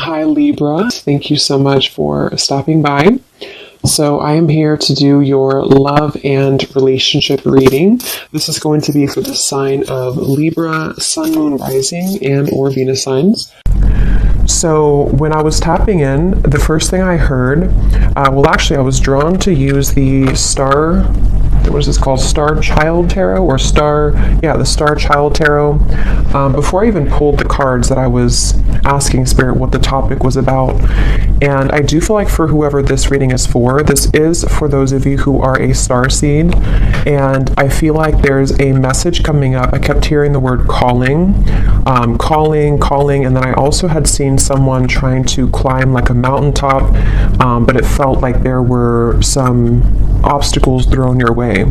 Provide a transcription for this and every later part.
Hi Libra, thank you so much for stopping by. So I am here to do your love and relationship reading. This is going to be for the sign of Libra, Sun, Moon, Rising, and or Venus signs. So when I was tapping in, the first thing I heard, I was drawn to use the Star, what is this called? Star Child Tarot or the Star Child Tarot. Before I even pulled the cards that I was asking Spirit what the topic was about. And I do feel like for whoever this reading is for, this is for those of you who are a star seed. And I feel like there's a message coming up. I kept hearing the word calling, calling, and then I also had seen someone trying to climb like a mountaintop, but it felt like there were some obstacles thrown your way.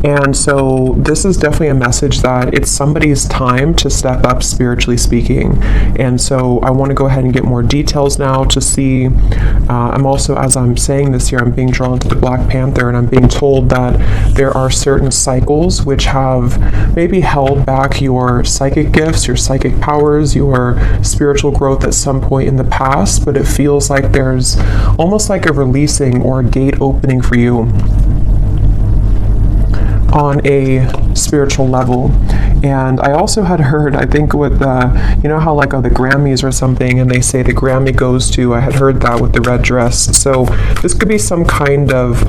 And so this is definitely a message that it's somebody's time to step up, spiritually speaking. And so I want to go ahead and get more details now to see. I'm also, as I'm saying this here, I'm being drawn to the Black Panther, and I'm being told that there are certain cycles which have maybe held back your psychic gifts, your psychic powers, your spiritual growth at some point in the past, but it feels like there's almost like a releasing or a gate opening for you on a spiritual level. And I also had heard, I think with you know how like the Grammys or something, and they say the Grammy goes to, I had heard that with the red dress. So this could be some kind of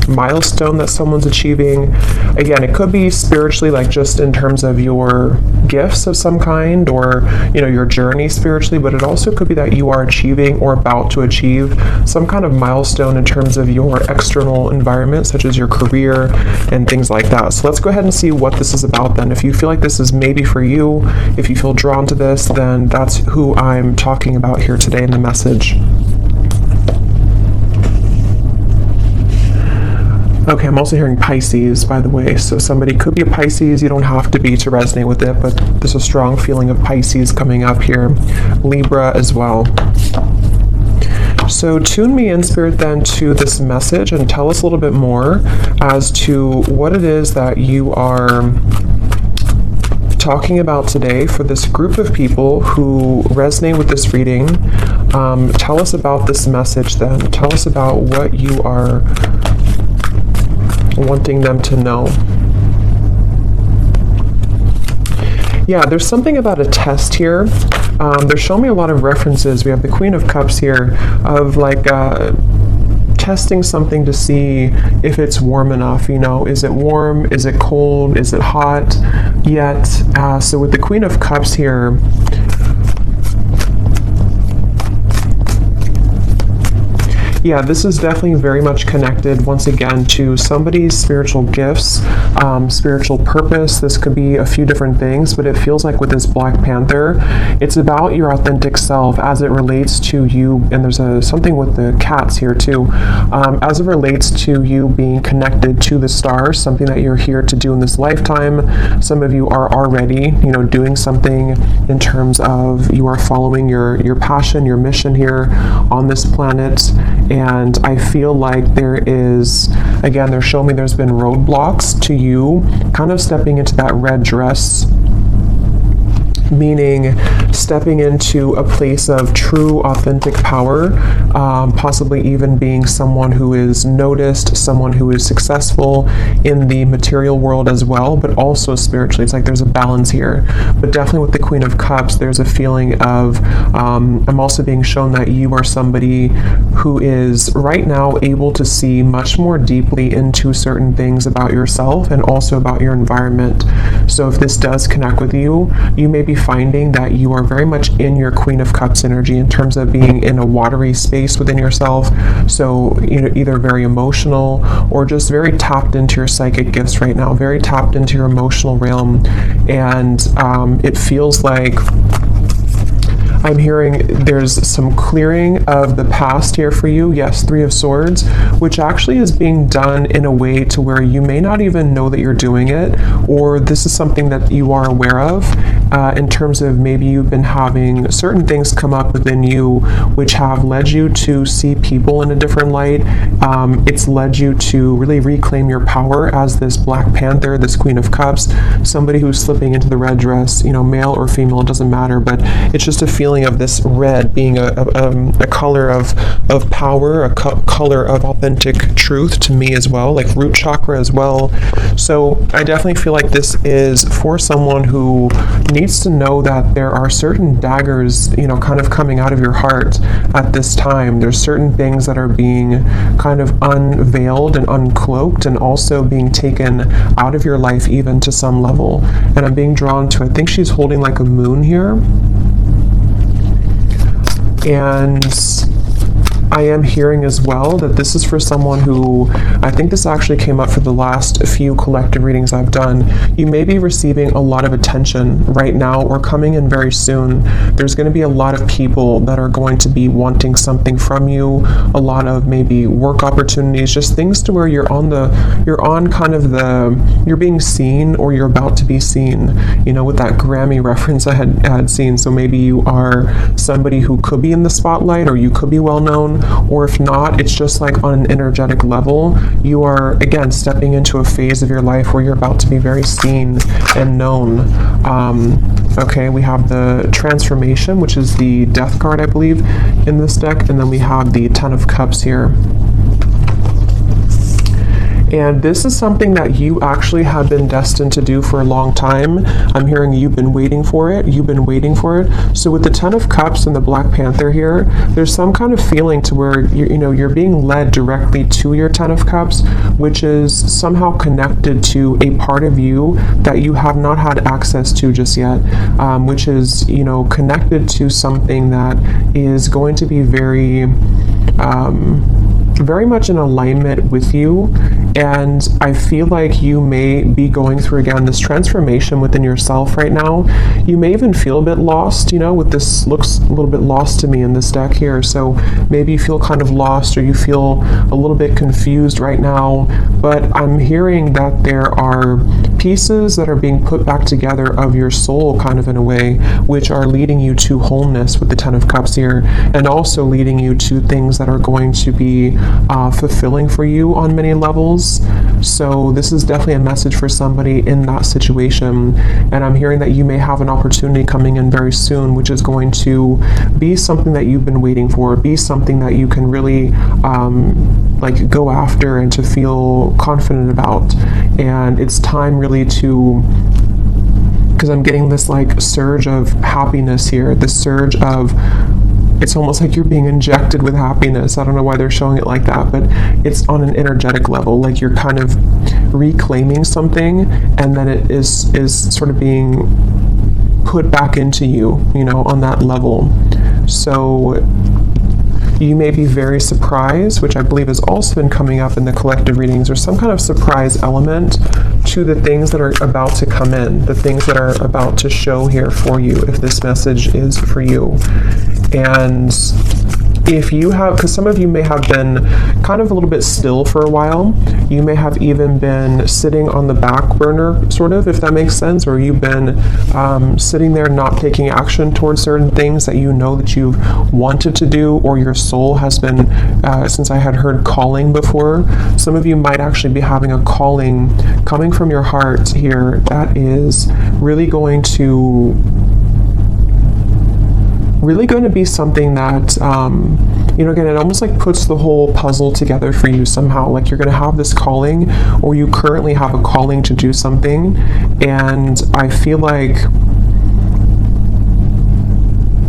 milestone that someone's achieving. Again, it could be spiritually, like just in terms of your gifts of some kind, or your journey spiritually, but it also could be that you are achieving or about to achieve some kind of milestone in terms of your external environment, such as your career and things like that. So let's go ahead and see what this is about then. If you feel like this is maybe for you, if you feel drawn to this, then that's who I'm talking about here today in the message. Okay, I'm also hearing Pisces, by the way. So somebody could be a Pisces. You don't have to be to resonate with it, but there's a strong feeling of Pisces coming up here. Libra as well. So tune me in, Spirit, then to this message and tell us a little bit more as to what it is that you are talking about today for this group of people who resonate with this reading. Tell us about this message then. Tell us about what you are wanting them to know. Yeah, there's something about a test here. They're showing me a lot of references. We have the Queen of Cups here of like testing something to see if it's warm enough. Is it warm? Is it cold? Is it hot yet? So with the Queen of Cups here, yeah, this is definitely very much connected, once again, to somebody's spiritual gifts, spiritual purpose. This could be a few different things, but it feels like with this Black Panther, it's about your authentic self as it relates to you. And there's something with the cats here too, as it relates to you being connected to the stars, something that you're here to do in this lifetime. Some of you are already, doing something in terms of you are following your passion, your mission here on this planet. And I feel like there is, again, they're showing me there's been roadblocks to you kind of stepping into that red dress, meaning stepping into a place of true authentic power, possibly even being someone who is noticed, someone who is successful in the material world as well, but also spiritually. It's like there's a balance here. But definitely with the Queen of Cups, there's a feeling of, I'm also being shown that you are somebody who is right now able to see much more deeply into certain things about yourself and also about your environment. So if this does connect with you, you may be finding that you are very much in your Queen of Cups energy in terms of being in a watery space within yourself. So either very emotional or just very tapped into your psychic gifts right now, very tapped into your emotional realm. And it feels like I'm hearing there's some clearing of the past here for you. Yes, Three of Swords, which actually is being done in a way to where you may not even know that you're doing it, or this is something that you are aware of. in terms of maybe you've been having certain things come up within you which have led you to see people in a different light. It's led you to really reclaim your power as this Black Panther, this Queen of Cups, somebody who's slipping into the red dress, you know, male or female, it doesn't matter, but it's just a feeling of this red being a color of power, a color of authentic truth to me as well, like root chakra as well. So I definitely feel like this is for someone who needs to know that there are certain daggers, you know, kind of coming out of your heart at this time. There's certain things that are being kind of unveiled and uncloaked and also being taken out of your life even to some level. And I'm being drawn to, I think she's holding like a moon here. And I am hearing as well that this is for someone who, I think this actually came up for the last few collective readings I've done. You may be receiving a lot of attention right now or coming in very soon. There's going to be a lot of people that are going to be wanting something from you, a lot of maybe work opportunities, just things to where you're being seen or you're about to be seen, you know, with that Grammy reference I had seen. So maybe you are somebody who could be in the spotlight or you could be well known. Or if not, it's just like on an energetic level, you are again stepping into a phase of your life where you're about to be very seen and known. Okay, we have the Transformation, which is the Death card, I believe, in this deck, and then we have the Ten of Cups here. And this is something that you actually have been destined to do for a long time. I'm hearing you've been waiting for it. You've been waiting for it. So with the Ten of Cups and the Black Panther here, there's some kind of feeling to where you're being led directly to your Ten of Cups, which is somehow connected to a part of you that you have not had access to just yet, which is, you know, connected to something that is going to be very much in alignment with you. And I feel like you may be going through, again, this transformation within yourself right now. You may even feel a bit lost, you know, with this looks a little bit lost to me in this deck here. So maybe you feel kind of lost or you feel a little bit confused right now. But I'm hearing that there are pieces that are being put back together of your soul kind of in a way, which are leading you to wholeness with the Ten of Cups here, and also leading you to things that are going to be fulfilling for you on many levels. So this is definitely a message for somebody in that situation, and I'm hearing that you may have an opportunity coming in very soon, which is going to be something that you've been waiting for, be something that you can really like go after and to feel confident about. And it's time really to, because I'm getting this like surge of happiness here, this surge of, it's almost like you're being injected with happiness. I don't know why they're showing it like that, but it's on an energetic level, like you're kind of reclaiming something, and then it is sort of being put back into you, you know, on that level. So you may be very surprised, which I believe has also been coming up in the collective readings, or some kind of surprise element to the things that are about to come in, the things that are about to show here for you, if this message is for you. And if you have, because some of you may have been kind of a little bit still for a while, you may have even been sitting on the back burner, sort of, if that makes sense, or you've been sitting there not taking action towards certain things that you know that you've wanted to do, or your soul has been, since I had heard calling before, some of you might actually be having a calling coming from your heart here that is really going to be something that, you know, again, it almost like puts the whole puzzle together for you somehow. Like you're going to have this calling, or you currently have a calling to do something. And I feel like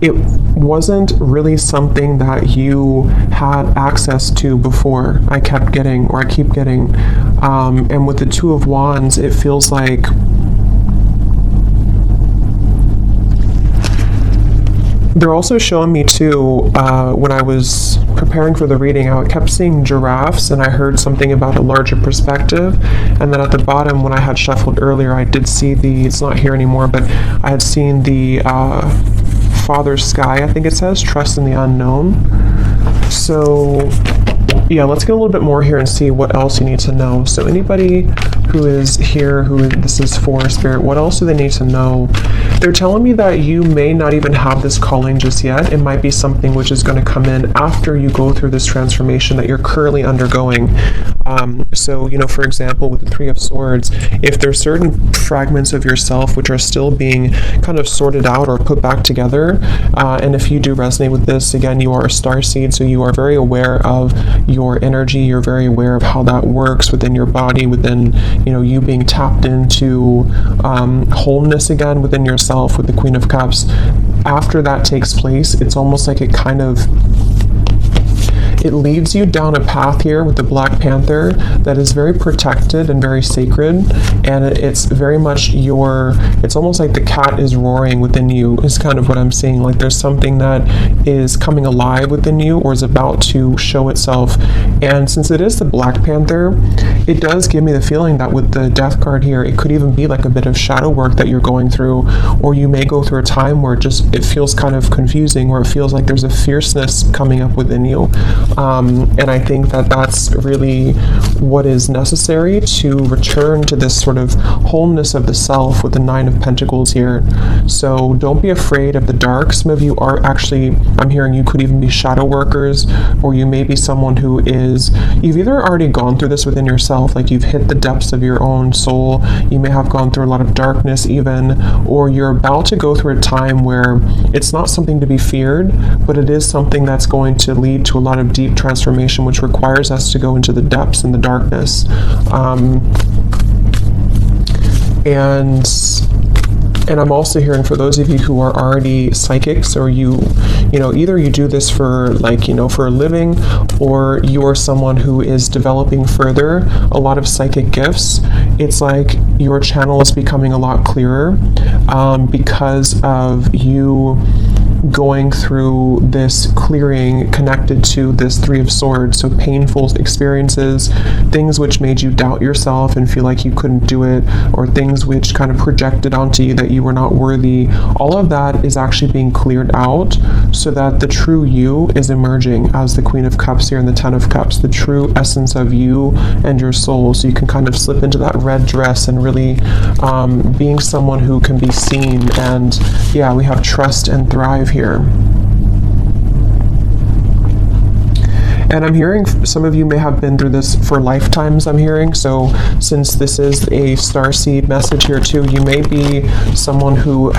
it wasn't really something that you had access to before. I keep getting. And with the Two of Wands, it feels like they're also showing me too, when I was preparing for the reading, I kept seeing giraffes, and I heard something about a larger perspective. And then at the bottom, when I had shuffled earlier, I did see it's not here anymore, but I had seen the Father Sky, I think it says, trust in the unknown. So yeah, let's get a little bit more here and see what else you need to know. So anybody who is here, this is for, Spirit? What else do they need to know? They're telling me that you may not even have this calling just yet. It might be something which is going to come in after you go through this transformation that you're currently undergoing. So, for example, with the Three of Swords, if there's certain fragments of yourself which are still being kind of sorted out or put back together, and if you do resonate with this, again, you are a starseed, so you are very aware of your energy, you're very aware of how that works within your body, within, you being tapped into wholeness again within yourself with the Queen of Cups. After that takes place, it's almost like it leads you down a path here with the Black Panther that is very protected and very sacred, and it's very much it's almost like the cat is roaring within you, is kind of what I'm seeing. Like there's something that is coming alive within you or is about to show itself. And since it is the Black Panther, it does give me the feeling that with the Death card here, it could even be like a bit of shadow work that you're going through, or you may go through a time where it feels kind of confusing, where it feels like there's a fierceness coming up within you. And I think that that's really what is necessary to return to this sort of wholeness of the self with the Nine of Pentacles here. So don't be afraid of the dark. Some of you are actually, I'm hearing you could even be shadow workers, or you may be someone who you've either already gone through this within yourself, like you've hit the depths of your own soul, you may have gone through a lot of darkness even, or you're about to go through a time where it's not something to be feared, but it is something that's going to lead to a lot of deep transformation, which requires us to go into the depths and the darkness. And I'm also hearing, for those of you who are already psychics, or either you do this for for a living, or you're someone who is developing further a lot of psychic gifts, it's like your channel is becoming a lot clearer because of you going through this clearing connected to this Three of Swords. So painful experiences, things which made you doubt yourself and feel like you couldn't do it, or things which kind of projected onto you that you were not worthy, all of that is actually being cleared out, so that the true you is emerging as the Queen of Cups here and the Ten of Cups, the true essence of you and your soul. So you can kind of slip into that red dress and really being someone who can be seen. And yeah, we have trust and thrive here. And I'm hearing some of you may have been through this for lifetimes, I'm hearing. So since this is a starseed message here too, you may be someone who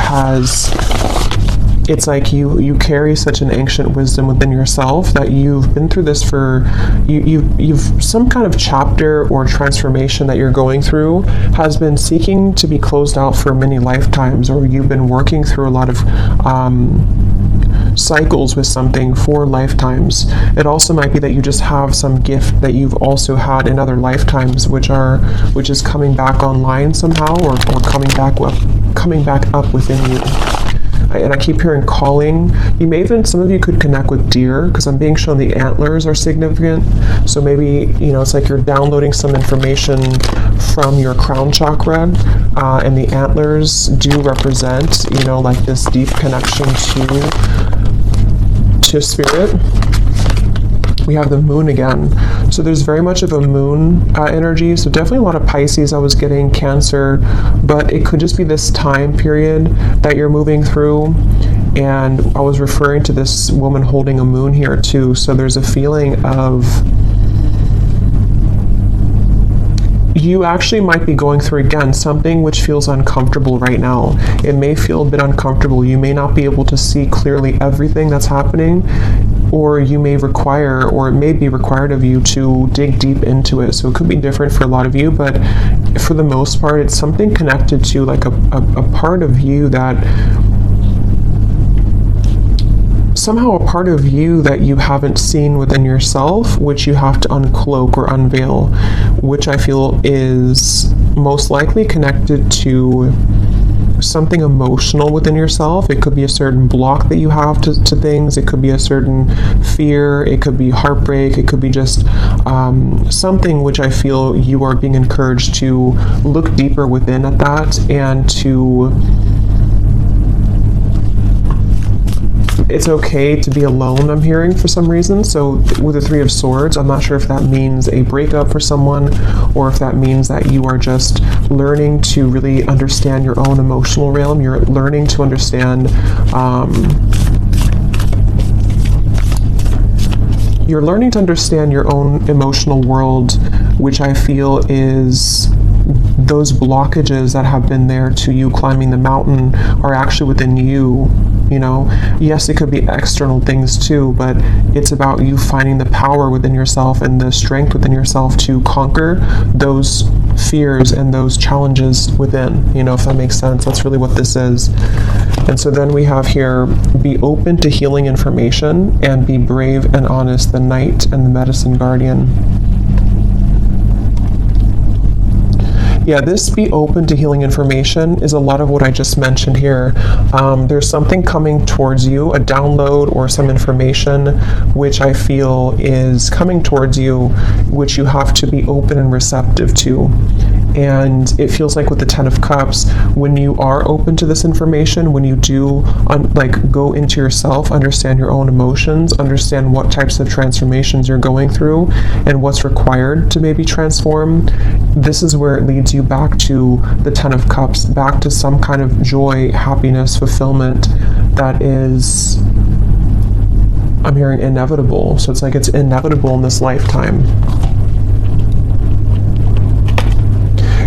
it's like you carry such an ancient wisdom within yourself that you've been through this for, you've some kind of chapter or transformation that you're going through has been seeking to be closed out for many lifetimes, or you've been working through a lot of cycles with something for lifetimes. It also might be that you just have some gift that you've also had in other lifetimes, which is coming back online somehow, or coming back up within you. And I keep hearing calling. You may even, some of you could connect with deer, because I'm being shown the antlers are significant. So maybe, it's like you're downloading some information from your crown chakra, and the antlers do represent, like this deep connection to spirit. We have the moon again. So there's very much of a moon energy. So definitely a lot of Pisces. I was getting Cancer, but it could just be this time period that you're moving through. And I was referring to this woman holding a moon here too. So there's a feeling of you actually might be going through, again, something which feels uncomfortable right now. It may feel a bit uncomfortable. You may not be able to see clearly everything that's happening, or you may require, or it may be required of you to dig deep into it. So it could be different for a lot of you, but for the most part, it's something connected to like a part of you that somehow a part of you that you haven't seen within yourself, which you have to uncloak or unveil, which I feel is most likely connected to something emotional within yourself. It could be a certain block that you have to things. It could be a certain fear. It could be heartbreak. It could be just something which I feel you are being encouraged to look deeper within at that, and to it's okay to be alone, I'm hearing, for some reason. So with the Three of Swords, I'm not sure if that means a breakup for someone, or if that means that you are just learning to really understand your own emotional realm. You're learning to understand your own emotional world, which I feel is those blockages that have been there to you climbing the mountain are actually within you. You know, yes, it could be external things too, but it's about you finding the power within yourself and the strength within yourself to conquer those fears and those challenges within, you know, if that makes sense. That's really what this is. And so then we have here, be open to healing information and be brave and honest, the Knight and the Medicine Guardian. Yeah, this be open to healing information is a lot of what I just mentioned here. There's something coming towards you, a download or some information which I feel is coming towards you, which you have to be open and receptive to. And it feels like with the Ten of Cups, when you are open to this information, when you do go into yourself, understand your own emotions, understand what types of transformations you're going through and what's required to maybe transform, this is where it leads you back to the Ten of Cups, back to some kind of joy, happiness, fulfillment that is, I'm hearing, inevitable. So it's like it's inevitable in this lifetime.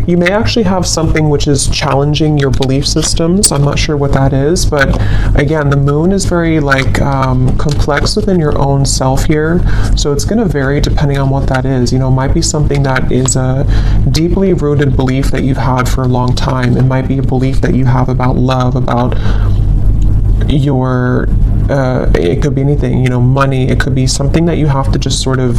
You may actually have something which is challenging your belief systems. I'm not sure what that is, but again, the moon is very complex within your own self here. So it's going to vary depending on what that is. You know, it might be something that is a deeply rooted belief that you've had for a long time. It might be a belief that you have about love, about your, it could be anything, you know, money. It could be something that you have to just sort of,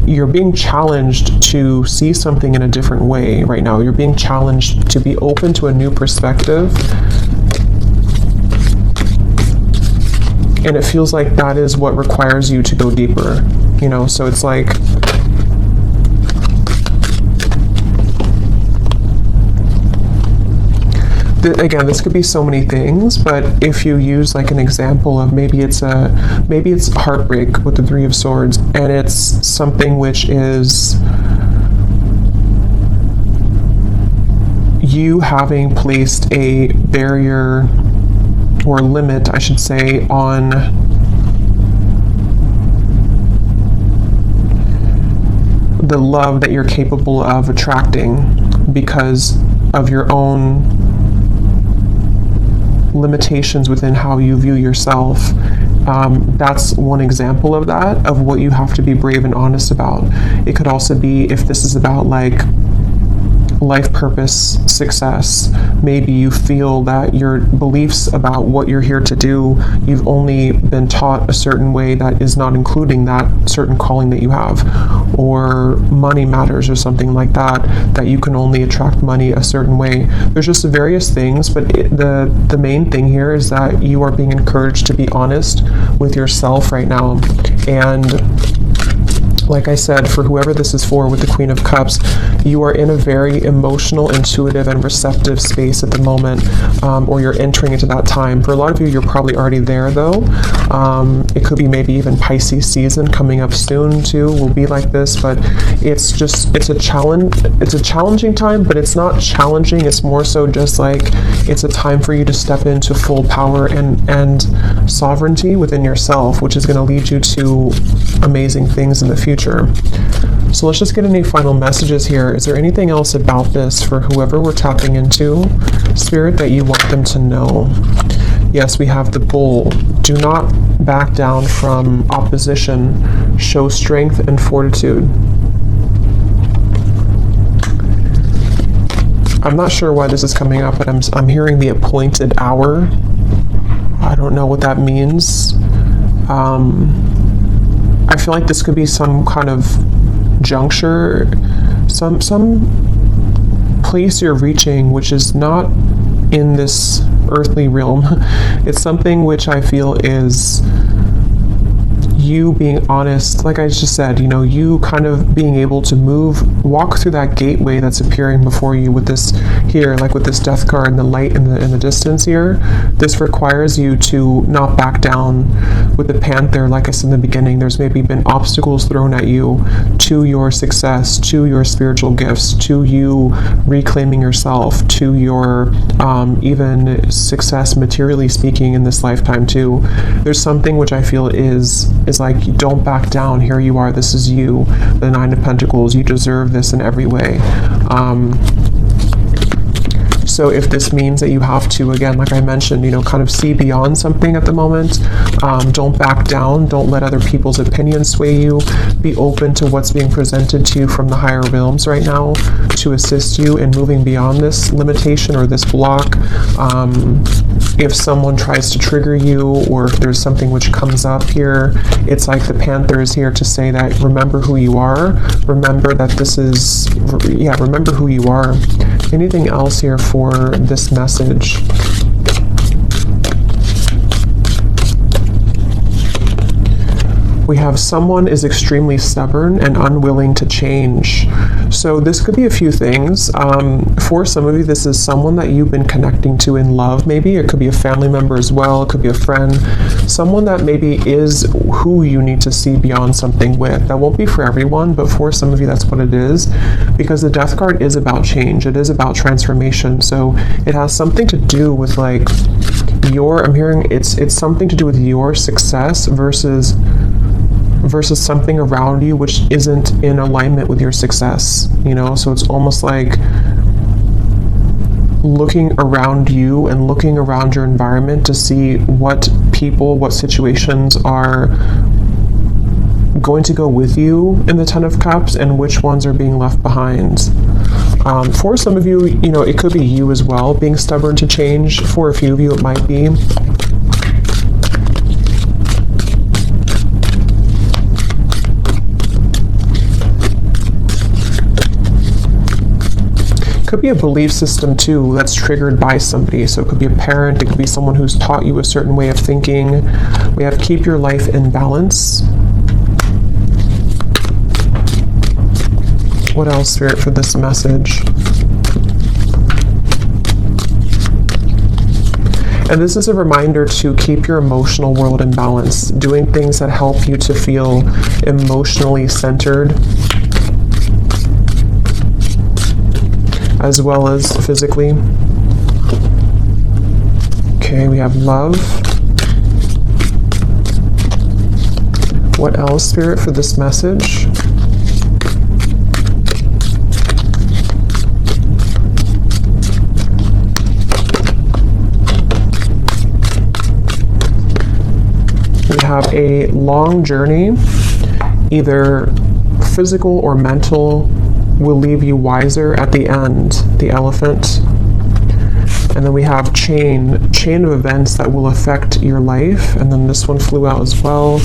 you're being challenged to see something in a different way right now. You're being challenged to be open to a new perspective. And it feels like that is what requires you to go deeper, you know, so it's like, again, this could be so many things, but if you use like an example of maybe it's heartbreak with the Three of Swords, and it's something which is you having placed a barrier or limit, I should say, on the love that you're capable of attracting because of your own limitations within how you view yourself. That's one example of that, of what you have to be brave and honest about. It could also be if this is about like life purpose, success. Maybe you feel that your beliefs about what you're here to do, you've only been taught a certain way that is not including that certain calling that you have, or money matters or something like that, that you can only attract money a certain way. There's just various things, but the main thing here is that you are being encouraged to be honest with yourself right now. And like I said, for whoever this is for with the Queen of Cups, you are in a very emotional, intuitive, and receptive space at the moment, or you're entering into that time. For a lot of you, you're probably already there though. It could be maybe even Pisces season coming up soon too, will be like this, but it's a challenging time, but it's not challenging. It's more so just like, it's a time for you to step into full power and sovereignty within yourself, which is going to lead you to amazing things in the future. So let's just get any final messages here. Is there anything else about this for whoever we're tapping into, Spirit, that you want them to know? Yes, we have the Bull. Do not back down from opposition. Show strength and fortitude. I'm not sure why this is coming up, but I'm hearing the appointed hour. I don't know what that means. I feel like this could be some kind of juncture, some place you're reaching which is not in this earthly realm. It's something which I feel is you being honest, like I just said, you know, you kind of being able to walk through that gateway that's appearing before you with this here, like with this death card and the light in the distance here. This requires you to not back down. With the Panther, like I said in the beginning, there's maybe been obstacles thrown at you to your success, to your spiritual gifts, to you reclaiming yourself, to your even success materially speaking in this lifetime too. There's something which I feel is like, don't back down. Here you are. This is you, the Nine of Pentacles. You deserve this in every way. So if this means that you have to, again, like I mentioned, you know, kind of see beyond something at the moment, don't back down. Don't let other people's opinions sway you. Be open to what's being presented to you from the higher realms right now to assist you in moving beyond this limitation or this block. If someone tries to trigger you, or if there's something which comes up here, it's like the Panther is here to say that remember who you are. Remember that this is, yeah, remember who you are. Anything else here for this message? We have someone is extremely stubborn and unwilling to change. So this could be a few things. For some of you, this is someone that you've been connecting to in love, maybe. It could be a family member as well. It could be a friend. Someone that maybe is who you need to see beyond something with. That won't be for everyone, but for some of you, that's what it is. Because the Death card is about change. It is about transformation. So it has something to do with like I'm hearing it's something to do with your success versus something around you which isn't in alignment with your success, you know? So it's almost like looking around you and looking around your environment to see what people, what situations are going to go with you in the Ten of Cups and which ones are being left behind. For some of you, you know, it could be you as well being stubborn to change. For a few of you, it might be. Could be a belief system too that's triggered by somebody. So it could be a parent, it could be someone who's taught you a certain way of thinking. We have keep your life in balance. What else, Spirit, for this message? And this is a reminder to keep your emotional world in balance, doing things that help you to feel emotionally centered, as well as physically. Okay, we have love. What else, Spirit, for this message? We have a long journey, either physical or mental, will leave you wiser at the end, the Elephant. And then we have chain of events that will affect your life. And then this one flew out as well.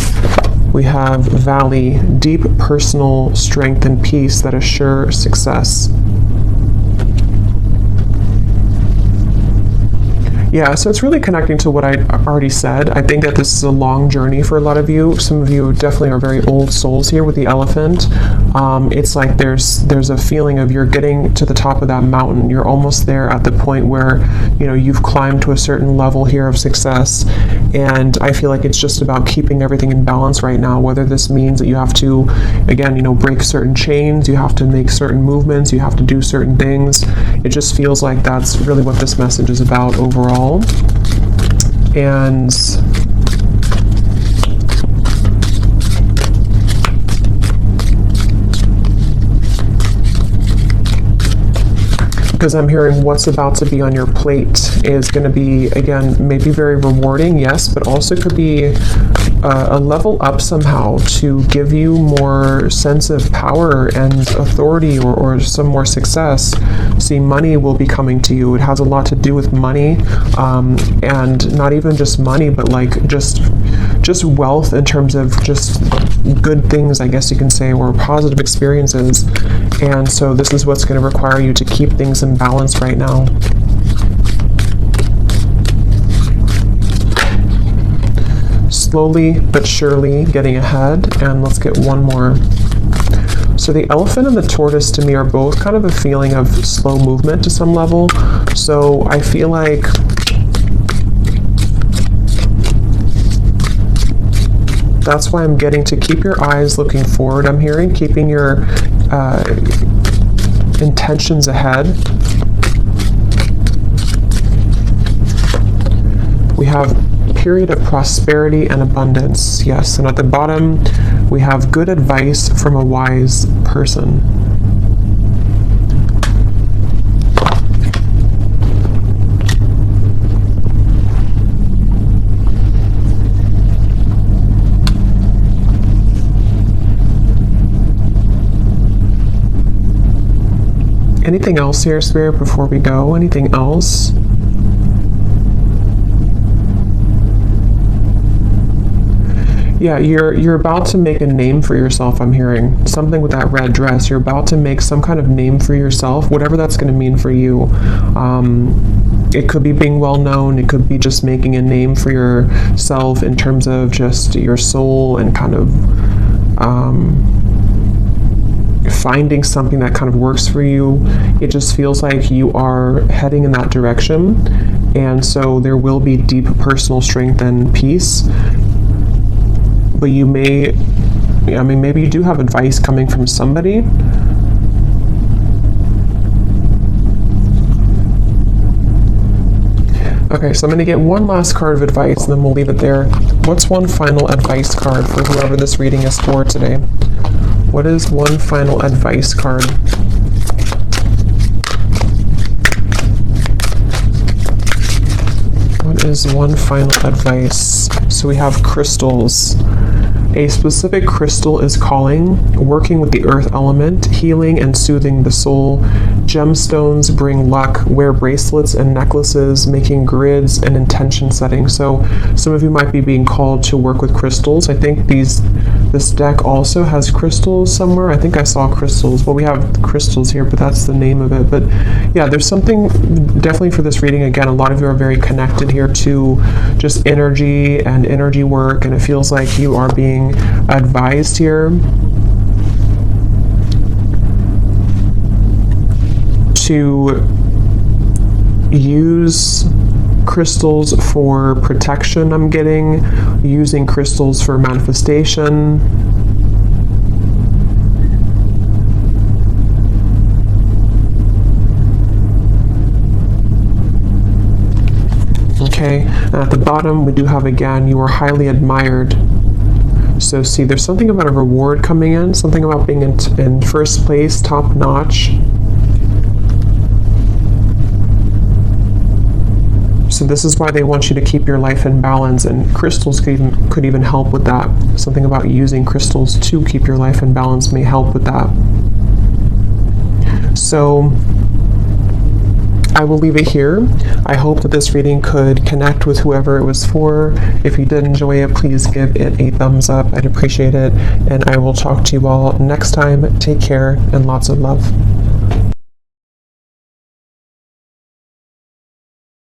We have Valley, deep personal strength and peace that assure success. Yeah, so it's really connecting to what I already said. I think that this is a long journey for a lot of you. Some of you definitely are very old souls here with the Elephant. It's like there's a feeling of you're getting to the top of that mountain. You're almost there at the point where, you know, you've climbed to a certain level here of success. And I feel like it's just about keeping everything in balance right now, whether this means that you have to, again, you know, break certain chains, you have to make certain movements, you have to do certain things. It just feels like that's really what this message is about overall. And because I'm hearing what's about to be on your plate is going to be, again, maybe very rewarding, yes, but also could be a level up somehow to give you more sense of power and authority, or some more success. See, money will be coming to you. It has a lot to do with money, and not even just money, but like just wealth in terms of just good things, I guess you can say, or positive experiences. And so this is what's going to require you to keep things in balance right now. slowly but surely getting ahead. And let's get one more. So the elephant and the tortoise to me are both kind of a feeling of slow movement to some level. So I feel like that's why I'm getting to keep your eyes looking forward. I'm hearing keeping your intentions ahead. We have period of prosperity and abundance. Yes, and at the bottom we have good advice from a wise person. Anything else here, Spirit, before we go? Anything else? Yeah, you're about to make a name for yourself, I'm hearing. Something with that red dress. You're about to make some kind of name for yourself, whatever that's going to mean for you. It could be being well known. It could be just making a name for yourself in terms of just your soul and kind of finding something that kind of works for you. It just feels like you are heading in that direction. And so there will be deep personal strength and peace. But you may, I mean, maybe you do have advice coming from somebody. Okay, so I'm going to get one last card of advice and then we'll leave it there. What's one final advice card for whoever this reading is for today? What is one final advice card? What is one final advice? So we have crystals. A specific crystal is calling, working with the earth element, healing and soothing the soul. Gemstones bring luck. Wear bracelets and necklaces, making grids and intention setting. So some of you might be being called to work with crystals. I think this deck also has crystals somewhere. I think I saw crystals. Well, we have crystals here, but that's the name of it. But yeah, there's something definitely for this reading. Again, a lot of you are very connected here to just energy and energy work, and it feels like you are being advised here to use crystals for protection. I'm getting using crystals for manifestation. Okay, and at the bottom we do have again, you are highly admired. So see, there's something about a reward coming in, something about being in first place, top notch. So this is why they want you to keep your life in balance, and crystals could even help with that. Something about using crystals to keep your life in balance may help with that. So I will leave it here. I hope that this reading could connect with whoever it was for. If you did enjoy it, please give it a thumbs up. I'd appreciate it. And I will talk to you all next time. Take care and lots of love.